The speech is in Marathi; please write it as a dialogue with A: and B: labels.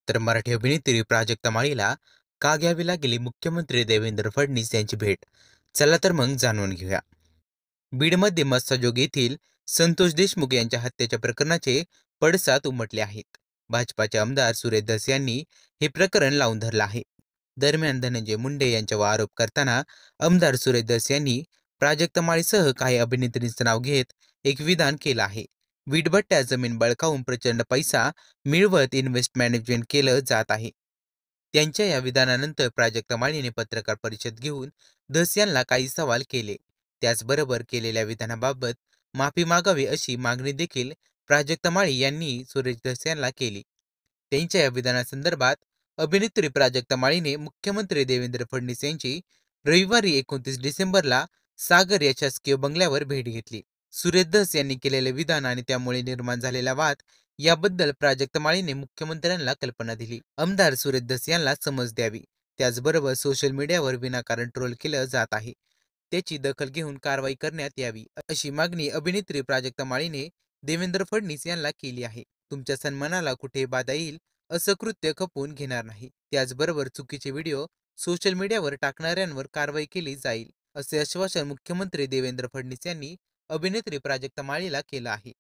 A: तर मराठी अभिनेत्री प्राजक्ता माळीला का घ्यावी लागली मुख्यमंत्री देवेंद्र फडणवीस यांची भेट? चला तर मग जाणून घेऊया. बीडमध्ये मस्साजोग येथील संतोष देशमुख यांच्या हत्येच्या प्रकरणाचे पडसाद उमटले आहेत. भाजपाचे आमदार सुरेश धस यांनी हे प्रकरण लावून धरलं आहे. दरम्यान धनंजय मुंडे यांच्यावर आरोप करताना आमदार सुरेश धस यांनी प्राजक्ता माळीसह काही अभिनेत्रींचं नाव घेत एक विधान केलं आहे. वीटभट्ट्या जमीन बळकावून प्रचंड पैसा मिळवत इन्व्हेस्ट मॅनेजमेंट केलं जात आहे. त्यांच्या या विधानानंतर प्राजक्ता माळीने पत्रकार परिषद घेऊन धस यांना काही सवाल केले. त्याचबरोबर केलेल्या विधानाबाबत माफी मागावी अशी मागणी देखील प्राजक्ता माळी यांनी सुरेश धस यांना केली. त्यांच्या या विधानासंदर्भात अभिनेत्री प्राजक्ता माळीने मुख्यमंत्री देवेंद्र फडणवीस यांची रविवारी 29 डिसेंबरला सागर या शासकीय बंगल्यावर भेट घेतली. सुरेश धस यांनी केलेले विधान आणि त्यामुळे निर्माण झालेला वाद याबद्दल प्राजक्ता माळीने मुख्यमंत्र्यांना कल्पना दिली. आमदार सुरेश धस यांना समज द्यावी, त्याचबरोबर सोशल मीडियावर विनाकारण ट्रोल केलं जात आहे, त्याची दखल घेऊन कारवाई करण्यात यावी अशी मागणी अभिनेत्री प्राजक्ता माळीने देवेंद्र फडणवीस यांना केली आहे. तुमच्या सन्मानाला कुठे बाधा येईल असं कृत्य खपवून घेणार नाही. त्याचबरोबर चुकीचे व्हिडिओ सोशल मीडियावर टाकणाऱ्यांवर कारवाई केली जाईल असे आश्वासन मुख्यमंत्री देवेंद्र फडणवीस यांनी अभिनेत्री प्राजक्ता माळीला केलं आहे.